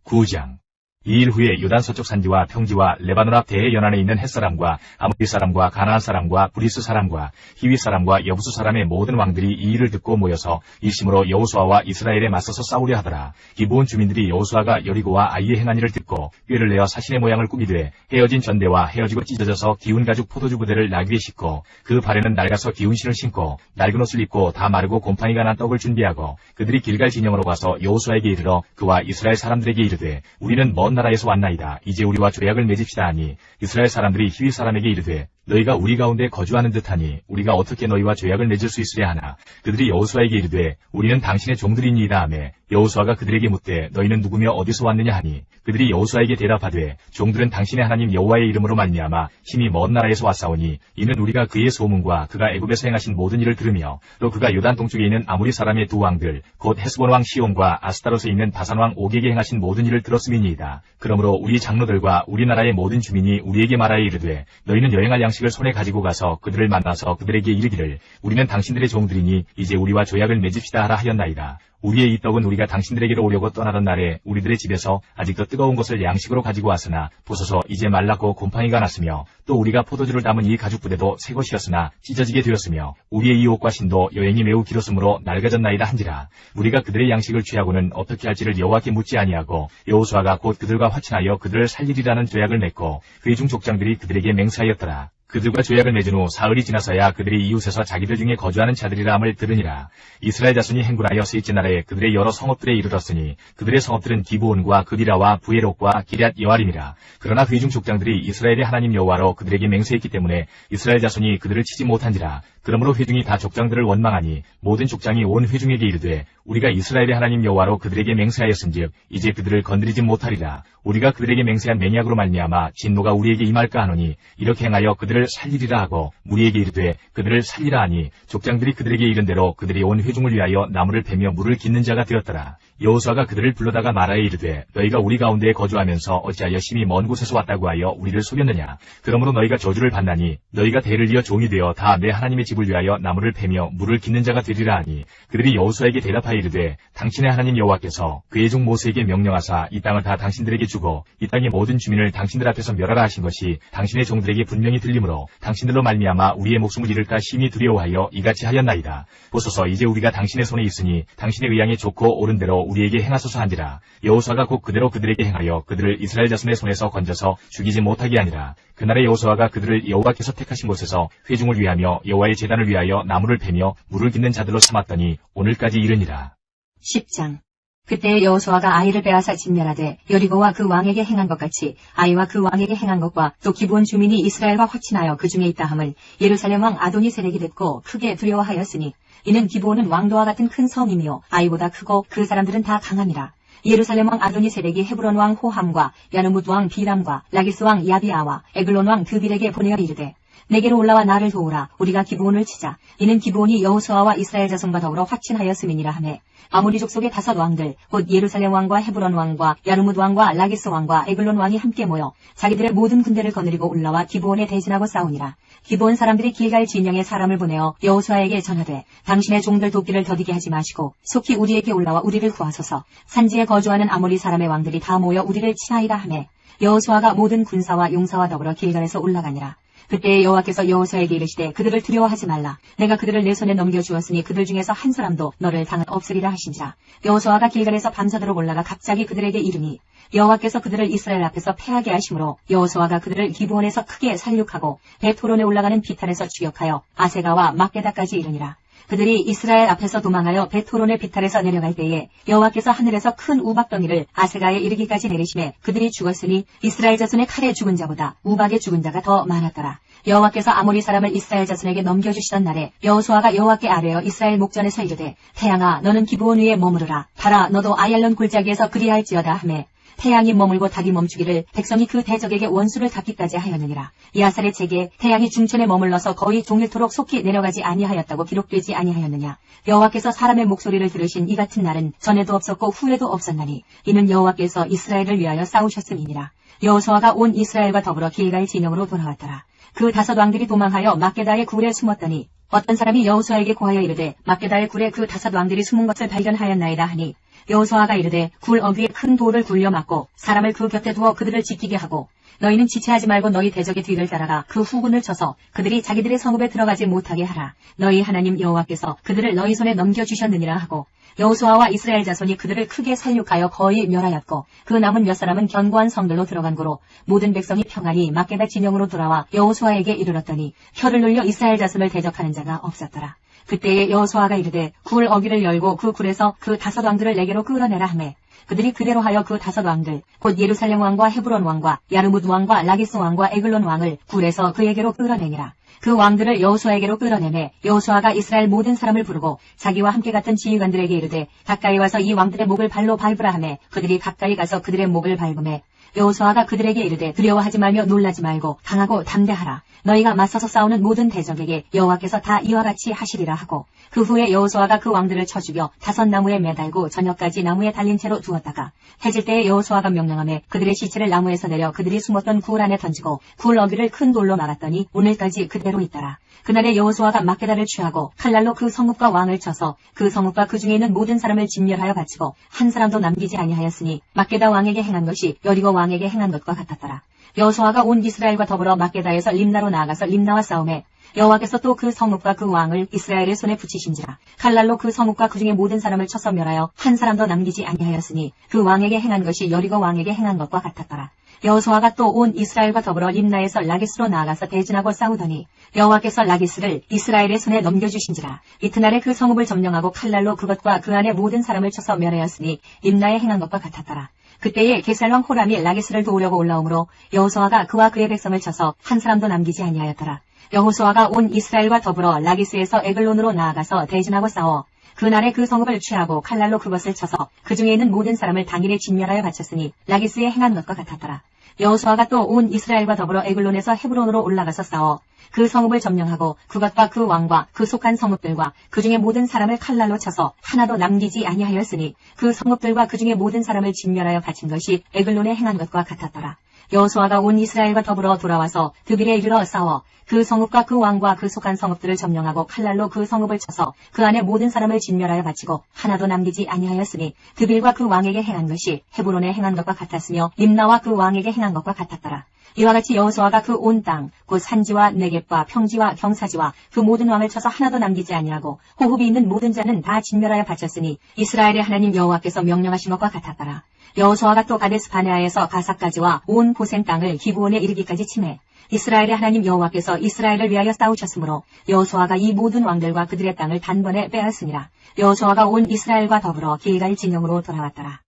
9장. 이 일 후에 요단 서쪽 산지와 평지와 레바논 앞 대해 연안에 있는 헷사람과 아모리 사람과 가나안 사람과 브리스 사람과 히위 사람과 여부수 사람의 모든 왕들이 이 일을 듣고 모여서 일심으로 여호수아와 이스라엘에 맞서서 싸우려 하더라. 기브온 주민들이 여호수아가 여리고와 아이의 행한 일을 듣고 꾀를 내어 사신의 모양을 꾸미되 헤어진 전대와 헤어지고 찢어져서 기운 가죽 포도주 부대를 나귀에 싣고 그 발에는 낡아서 기운 신을 신고 낡은 옷을 입고 다 마르고 곰팡이가 난 떡을 준비하고 그들이 길갈 진영으로 가서 여호수아에게 이르러 그와 이스라엘 사람들에게 이르되 우리는 먼 나라에서 왔나이다. 이제 우리와 조약을 맺읍시다 하니 이스라엘 사람들이 히위 사람에게 이르되 너희가 우리 가운데 거주하는 듯하니 우리가 어떻게 너희와 조약을 맺을 수 있으랴 하나 그들이 여호수아에게 이르되 우리는 당신의 종들이니이다 하매 여호수아가 그들에게 묻되 너희는 누구며 어디서 왔느냐 하니 그들이 여호수아에게 대답하되 종들은 당신의 하나님 여호와의 이름으로 말미암아 힘이 먼 나라에서 왔사오니 이는 우리가 그의 소문과 그가 애굽에서 행하신 모든 일을 들으며 또 그가 요단 동쪽에 있는 아모리 사람의 두 왕들 곧 헤스본 왕 시온과 아스타롯에 있는 바산 왕 옥에게 행하신 모든 일을 들었음이니이다. 그러므로 우리 장로들과 우리나라의 모든 주민이 우리에게 말하여 이르되 너희는 여행할 양식을 손에 가지고 가서 그들을 만나서 그들에게 이르기를 우리는 당신들의 종들이니 이제 우리와 조약을 맺읍시다 하라 하였나이다. 우리의 이 떡은 우리가 당신들에게로 오려고 떠나던 날에 우리들의 집에서 아직도 뜨거운 것을 양식으로 가지고 왔으나 보소서 이제 말랐고 곰팡이가 났으며 또 우리가 포도주를 담은 이 가죽 부대도 새 것이었으나 찢어지게 되었으며 우리의 이 옷과 신도 여행이 매우 길었으므로 낡아졌나이다 한지라. 우리가 그들의 양식을 취하고는 어떻게 할지를 여호와께 묻지 아니하고 여호수아가 곧 그들과 화친하여 그들을 살리리라는 조약을 맺고 회중 족장들이 그들에게 맹세하였더라. 그들과 조약을 맺은 후 사흘이 지나서야 그들이 이웃에서 자기들 중에 거주하는 자들이라 함을 들으니라. 이스라엘 자손이 행군하여 셋째 날에 그들의 여러 성읍들에 이르렀으니 그들의 성읍들은 기브온과 그비라와 부에롯과 기럇 여아림이라. 그러나 회중 족장들이 이스라엘의 하나님 여호와로 그들에게 맹세했기 때문에 이스라엘 자손이 그들을 치지 못한지라. 그러므로 회중이 다 족장들을 원망하니 모든 족장이 온 회중에게 이르되 우리가 이스라엘의 하나님 여호와로 그들에게 맹세하였은즉 이제 그들을 건드리지 못하리라. 우리가 그들에게 맹세한 맹약으로 말미암아 진노가 우리에게 임할까 하노니 이렇게 행하여 그들을 살리리라 하고 무리에게 이르되 그들을 살리라 하니 족장들이 그들에게 이른 대로 그들이 온 회중을 위하여 나무를 베며 물을 깃는 자가 되었더라. 여호수아가 그들을 불러다가 말하여 이르되 너희가 우리 가운데에 거주하면서 어찌하여 심히 먼 곳에서 왔다고 하여 우리를 속였느냐. 그러므로 너희가 저주를 받나니 너희가 대를 이어 종이 되어 다 내 하나님의 집을 위하여 나무를 베며 물을 깃는 자가 되리라 하니 그들이 여호수아에게 대답하여 이르되 당신의 하나님 여호와께서 그의 종 모세에게 명령하사 이 땅을 다 당신들에게 주고 이 땅의 모든 주민을 당신들 앞에서 멸하라 하신 것이 당신의 종들에게 분명히 들리므로 당신들로 말미암아 우리의 목숨을 잃을까 심히 두려워하여 이같이 하였나이다. 보소서 이제 우리가 당신의 손에 있으니 당신의 의향에 좋고 옳은 대로 우리에게 행하소서 한지라. 여호수아가 곧 그대로 그들에게 행하여 그들을 이스라엘 자손의 손에서 건져서 죽이지 못하게 하니라. 그날에 여호수아가 그들을 여호와께서 택하신 곳에서 회중을 위하며 여호와의 제단을 위하여 나무를 베며 물을 깃는 자들로 삼았더니 오늘까지 이르니라. 10장. 그때 여호수아가 아이를 빼앗아 진멸하되 여리고와 그 왕에게 행한 것 같이 아이와 그 왕에게 행한 것과 또 기브온 주민이 이스라엘과 화친하여 그 중에 있다 함을 예루살렘 왕 아도니세덱이 듣고 크게 두려워하였으니 이는 기브온은 왕도와 같은 큰 성이며 아이보다 크고 그 사람들은 다 강함이라. 예루살렘 왕 아도니세덱이 헤브론 왕 호함과 야르뭇 왕 비람과 라기스 왕 야비아와 에글론 왕 드빌에게 보내어 이르되 내게로 올라와 나를 도우라. 우리가 기브온을 치자. 이는 기브온이 여호수아와 이스라엘 자손과 더불어 확친하였음이니라 하매 아모리 족속의 5 왕들 곧 예루살렘 왕과 헤브론 왕과 야르뭇 왕과 라기스 왕과 에글론 왕이 함께 모여 자기들의 모든 군대를 거느리고 올라와 기브온에 대진하고 싸우니라. 기브온 사람들이 길갈 진영에 사람을 보내어 여호수아에게 전하되 당신의 종들 돕기를 더디게 하지 마시고 속히 우리에게 올라와 우리를 구하소서. 산지에 거주하는 아모리 사람의 왕들이 다 모여 우리를 치나이다 하매 여호수아가 모든 군사와 용사와 더불어 길갈에서 올라가니라. 그때 여호와께서 여호수아에게 이르시되 그들을 두려워하지 말라. 내가 그들을 내 손에 넘겨주었으니 그들 중에서 한 사람도 너를 당할 없으리라 하신지라. 여호수아가 길갈에서 밤새도록 올라가 갑자기 그들에게 이르니 여호와께서 그들을 이스라엘 앞에서 패하게 하심으로 여호수아가 그들을 기브온에서 크게 살육하고 베토론에 올라가는 비탈에서 추격하여 아세가와 막게다까지 이르니라. 그들이 이스라엘 앞에서 도망하여 베토론의 비탈에서 내려갈 때에 여호와께서 하늘에서 큰 우박덩이를 아세가에 이르기까지 내리심에 그들이 죽었으니 이스라엘 자손의 칼에 죽은 자보다 우박에 죽은 자가 더 많았더라. 여호와께서 아모리 사람을 이스라엘 자손에게 넘겨주시던 날에 여호수아가 여호와께 아뢰어 이스라엘 목전에서 이르되 태양아 너는 기브온 위에 머무르라. 달아 너도 아얄론 골짜기에서 그리할지어다 하매 태양이 머물고 달이 멈추기를 백성이 그 대적에게 원수를 갚기까지 하였느니라. 이아살의 책에 태양이 중천에 머물러서 거의 종일토록 속히 내려가지 아니하였다고 기록되지 아니하였느냐. 여호와께서 사람의 목소리를 들으신 이 같은 날은 전에도 없었고 후에도 없었나니 이는 여호와께서 이스라엘을 위하여 싸우셨음이니라. 여호수아가 온 이스라엘과 더불어 길갈 진영으로 돌아왔더라. 그 5 왕들이 도망하여 막게다의 굴에 숨었더니 어떤 사람이 여호수아에게 고하여 이르되 막게다의 굴에 그 5 왕들이 숨은 것을 발견하였나이다 하니 여호수아가 이르되 굴 어귀에 큰 돌을 굴려 막고 사람을 그 곁에 두어 그들을 지키게 하고 너희는 지체하지 말고 너희 대적의 뒤를 따라가 그 후군을 쳐서 그들이 자기들의 성읍에 들어가지 못하게 하라. 너희 하나님 여호와께서 그들을 너희 손에 넘겨주셨느니라 하고 여호수아와 이스라엘 자손이 그들을 크게 살육하여 거의 멸하였고 그 남은 몇 사람은 견고한 성들로 들어간 고로 모든 백성이 평안히 막게다 진영으로 돌아와 여호수아에게 이르렀더니 혀를 눌려 이스라엘 자손을 대적하는 자가 없었더라. 그때에 여호수아가 이르되 굴 어귀를 열고 그 굴에서 그 5 왕들을 내게로 끌어내라 하매 그들이 그대로 하여 그 5 왕들 곧 예루살렘 왕과 헤브론 왕과 야르뭇 왕과 라기스 왕과 에글론 왕을 굴에서 그에게로 끌어내니라. 그 왕들을 여호수아에게로 끌어내매 여호수아가 이스라엘 모든 사람을 부르고 자기와 함께 갔던 지휘관들에게 이르되 가까이 와서 이 왕들의 목을 발로 밟으라 하매 그들이 가까이 가서 그들의 목을 밟음에 여호수아가 그들에게 이르되 두려워하지 말며 놀라지 말고 강하고 담대하라. 너희가 맞서서 싸우는 모든 대적에게 여호와께서 다 이와 같이 하시리라 하고 그 후에 여호수아가 그 왕들을 쳐 죽여 5 나무에 매달고 저녁까지 나무에 달린 채로 두었다가 해질 때에 여호수아가 명령하매 그들의 시체를 나무에서 내려 그들이 숨었던 굴 안에 던지고 굴 어귀를 큰 돌로 막았더니 오늘까지 그대로 있더라. 그날에 여호수아가 막게다를 취하고 칼날로 그 성읍과 왕을 쳐서 그 성읍과 그 중에 있는 모든 사람을 진멸하여 바치고 한 사람도 남기지 아니하였으니 막게다 왕에게 행한 것이 여리고 왕에게 행한 것과 같았더라. 여호수아가 온 이스라엘과 더불어 막게다에서 림나로 나아가서 림나와 싸우매 여호와께서 또 그 성읍과 그 왕을 이스라엘의 손에 붙이신지라. 칼날로 그 성읍과 그 중에 모든 사람을 쳐서 멸하여 한 사람도 남기지 아니하였으니 그 왕에게 행한 것이 여리고 왕에게 행한 것과 같았더라. 여호수아가 또 온 이스라엘과 더불어 림나에서 라기스로 나아가서 대진하고 싸우더니 여호와께서 라기스를 이스라엘의 손에 넘겨주신지라. 이튿날에 그 성읍을 점령하고 칼날로 그것과 그 안에 모든 사람을 쳐서 멸하였으니 림나에 행한 것과 같았더라. 그때에 게살왕 호람이 라기스를 도우려고 올라오므로 여호수아가 그와 그의 백성을 쳐서 한 사람도 남기지 아니하였더라. 여호수아가 온 이스라엘과 더불어 라기스에서 에글론으로 나아가서 대진하고 싸워 그날에 그 성읍을 취하고 칼날로 그것을 쳐서 그 중에 있는 모든 사람을 당일에 진멸하여 바쳤으니 라기스에 행한 것과 같았더라. 여호수아가 또 온 이스라엘과 더불어 에글론에서 헤브론으로 올라가서 싸워 그 성읍을 점령하고 그것과 그 왕과 그 속한 성읍들과 그 중에 모든 사람을 칼날로 쳐서 하나도 남기지 아니하였으니 그 성읍들과 그 중에 모든 사람을 진멸하여 바친 것이 에글론에 행한 것과 같았더라. 여호수아가 온 이스라엘과 더불어 돌아와서 드빌에 이르러 싸워 그 성읍과 그 왕과 그 속한 성읍들을 점령하고 칼날로 그 성읍을 쳐서 그 안에 모든 사람을 진멸하여 바치고 하나도 남기지 아니하였으니 드빌과 그 왕에게 행한 것이 헤브론에 행한 것과 같았으며 림나와 그 왕에게 행한 것과 같았더라. 이와 같이 여호수아가 그 온 땅 곧 산지와 네겝과 평지와 경사지와 그 모든 왕을 쳐서 하나도 남기지 아니하고 호흡이 있는 모든 자는 다 진멸하여 바쳤으니 이스라엘의 하나님 여호와께서 명령하신 것과 같았더라. 여호수아가 또 가데스 바네아에서 가사까지와 온 고센 땅을 기브온에 이르기까지 치매 이스라엘의 하나님 여호와께서 이스라엘을 위하여 싸우셨으므로 여호수아가 이 모든 왕들과 그들의 땅을 단번에 빼앗으니라. 여호수아가 온 이스라엘과 더불어 길갈 진영으로 돌아왔더라.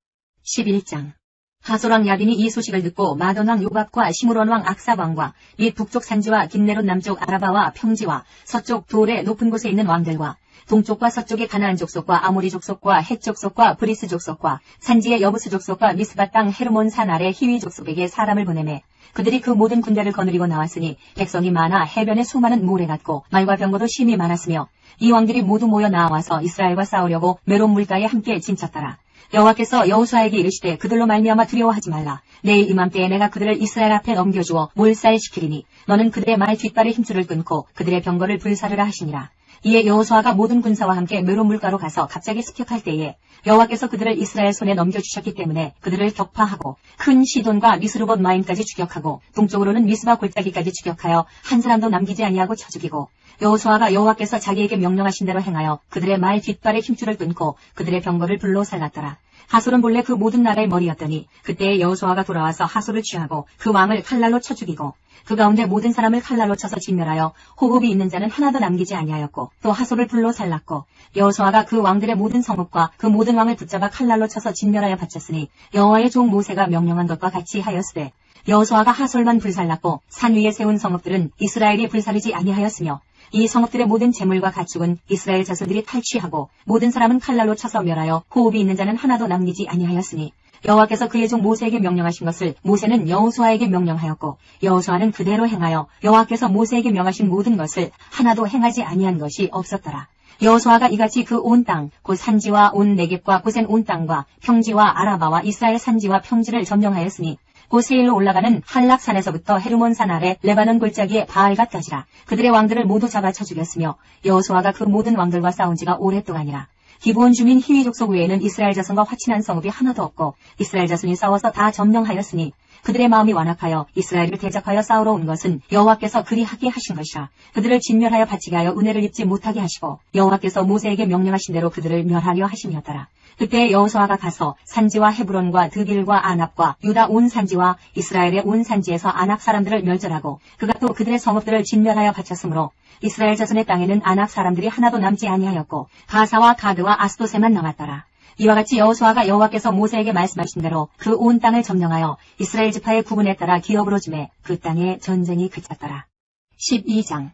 11장 하솔왕 야빈이 이 소식을 듣고 마돈왕 요밥과 시므론왕 악사왕과 및 북쪽 산지와 긴네롯 남쪽 아라바와 평지와 서쪽 돌의 높은 곳에 있는 왕들과 동쪽과 서쪽의 가나안 족속과 아모리 족속과 헷 족속과 브리스 족속과 산지의 여부스 족속과 미스바 땅 헤르몬 산 아래 히위 족속에게 사람을 보내매 그들이 그 모든 군대를 거느리고 나왔으니 백성이 많아 해변에 수많은 모래 같고 말과 병거도 심히 많았으며 이 왕들이 모두 모여 나와서 이스라엘과 싸우려고 메론 물가에 함께 진쳤더라. 여호와께서 여호수아에게 이르시되 그들로 말미암아 두려워하지 말라. 내일 이맘때에 내가 그들을 이스라엘 앞에 넘겨주어 몰살시키리니 너는 그들의 말 뒷발의 힘줄을 끊고 그들의 병거를 불사르라 하시니라. 이에 여호수아가 모든 군사와 함께 메론 물가로 가서 갑자기 습격할 때에 여호와께서 그들을 이스라엘 손에 넘겨주셨기 때문에 그들을 격파하고 큰 시돈과 미스르봇 마임까지 추격하고 동쪽으로는 미스바 골짜기까지 추격하여 한 사람도 남기지 아니하고 쳐 죽이고 여호수아가 여호와께서 자기에게 명령하신 대로 행하여 그들의 말 뒷발의 힘줄을 끊고 그들의 병거를 불로 살랐더라. 하솔은 본래 그 모든 나라의 머리였더니 그때에 여호수아가 돌아와서 하솔을 취하고 그 왕을 칼날로 쳐 죽이고 그 가운데 모든 사람을 칼날로 쳐서 진멸하여 호흡이 있는 자는 하나도 남기지 아니하였고 또 하솔을 불로 살랐고 여호수아가 그 왕들의 모든 성읍과 그 모든 왕을 붙잡아 칼날로 쳐서 진멸하여 바쳤으니 여호와의 종 모세가 명령한 것과 같이 하였으되 여호수아가 하솔만 불살랐고 산 위에 세운 성읍들은 이스라엘이 불사르지 아니하였으며 이 성읍들의 모든 재물과 가축은 이스라엘 자손들이 탈취하고 모든 사람은 칼날로 쳐서 멸하여 호흡이 있는 자는 하나도 남기지 아니하였으니 여호와께서 그의 종 모세에게 명령하신 것을 모세는 여호수아에게 명령하였고 여호수아는 그대로 행하여 여호와께서 모세에게 명하신 모든 것을 하나도 행하지 아니한 것이 없었더라. 여호수아가 이같이 그 온 땅, 곧 산지와 온 네겝과 고센 온 땅과 평지와 아라바와 이스라엘 산지와 평지를 점령하였으니 곧 세일로 올라가는 한락산에서부터 헤르몬 산 아래 레바논 골짜기의 바알갓까지라. 그들의 왕들을 모두 잡아쳐 죽였으며 여호수아가 그 모든 왕들과 싸운 지가 오랫동안이라. 기브온 주민 히위 족속 외에는 이스라엘 자손과 화친한 성읍이 하나도 없고 이스라엘 자손이 싸워서 다 점령하였으니 그들의 마음이 완악하여 이스라엘을 대적하여 싸우러 온 것은 여호와께서 그리하게 하신 것이라. 그들을 진멸하여 바치게 하여 은혜를 입지 못하게 하시고 여호와께서 모세에게 명령하신 대로 그들을 멸하려 하심이었더라. 그때 여호수아가 가서 산지와 헤브론과 드빌과 아납과 유다 온 산지와 이스라엘의 온 산지에서 아낙 사람들을 멸절하고 그가 또 그들의 성읍들을 진멸하여 바쳤으므로 이스라엘 자손의 땅에는 아낙 사람들이 하나도 남지 아니하였고 가사와 가드와 아스도세만 남았더라. 이와 같이 여호수아가 여호와께서 모세에게 말씀하신 대로 그 온 땅을 점령하여 이스라엘 지파의 구분에 따라 기업으로 주매 그 땅에 전쟁이 그쳤더라. 12장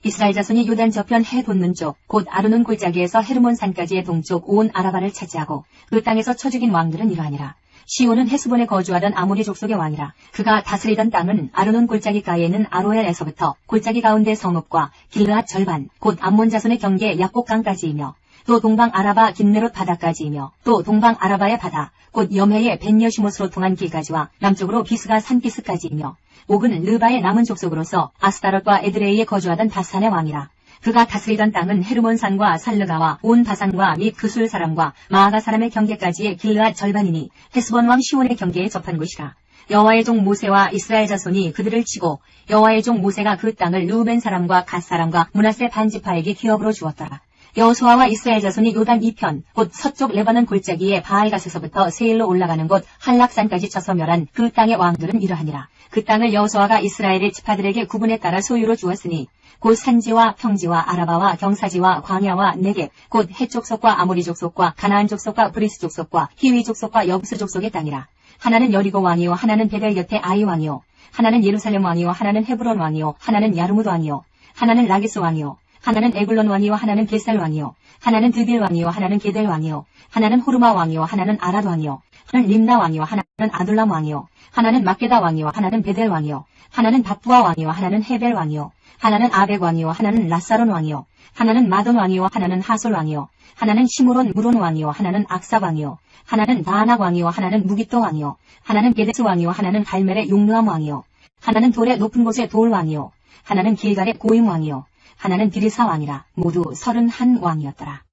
이스라엘 자손이 요단 저편 해 돋는 쪽, 곧 아르논 골짜기에서 헤르몬 산까지의 동쪽 온 아라바를 차지하고 그 땅에서 쳐 죽인 왕들은 이러하니라. 시온은 헤스본에 거주하던 아모리 족속의 왕이라. 그가 다스리던 땅은 아르논 골짜기 가에 있는 아로엘에서부터 골짜기 가운데 성읍과 길르앗 절반, 곧 암몬 자손의 경계 약곡강까지이며 또 동방 아라바 긴네롯 바다까지이며 또 동방 아라바의 바다, 곧 염해의 벤여시못으로 통한 길까지와 남쪽으로 비스가 산비스까지이며 옥은 르바의 남은 족속으로서 아스타롯과 에드레이에 거주하던 바산의 왕이라. 그가 다스리던 땅은 헤르몬 산과 살르가와 온 바산과 및 그술 사람과 마아가 사람의 경계까지의 길르앗 절반이니 헤스본 왕 시온의 경계에 접한 곳이라. 여호와의 종 모세와 이스라엘 자손이 그들을 치고 여호와의 종 모세가 그 땅을 르우벤 사람과 갓 사람과 므낫세 반지파에게 기업으로 주었더라. 여호수아와 이스라엘 자손이 요단 2편, 곧 서쪽 레바논 골짜기의 바알갓에서부터 세일로 올라가는 곳 한락산까지 쳐서 멸한 그 땅의 왕들은 이러하니라. 그 땅을 여호수아가 이스라엘의 지파들에게 구분에 따라 소유로 주었으니 곧 산지와 평지와 아라바와 경사지와 광야와 네겝, 곧 헷 족속과 아모리 족속과 가나안 족속과 브리스 족속과 히위 족속과 여부스 족속의 땅이라. 하나는 여리고 왕이요 하나는 베델 곁에 아이 왕이요 하나는 예루살렘 왕이요 하나는 헤브론 왕이요 하나는 야르무드 왕이요 하나는 라기스 왕이요 하나는 에글론 왕이요 하나는 게살 왕이요 하나는 드빌 왕이요 하나는 게델 왕이요 하나는 호르마 왕이요 하나는 아랏 왕이요 하나는 림나 왕이요 하나는 아둘람 왕이요 하나는 막게다 왕이요 하나는 베델 왕이요 하나는 바부아 왕이요 하나는 헤벨 왕이요 하나는 아벡 왕이요 하나는 라사론 왕이요 하나는 마돈 왕이요 하나는 하솔 왕이요 하나는 시므론 무론 왕이요 하나는 악사 왕이요 하나는 다아낙 왕이요 하나는 무깃도 왕이요 하나는 게데스 왕이요 하나는 갈멜의 용르암 왕이요 하나는 돌의 높은 곳의 돌 왕이요 하나는 길갈의 고임 왕이요 하나는 디르사 왕이라. 모두 31 왕이었더라.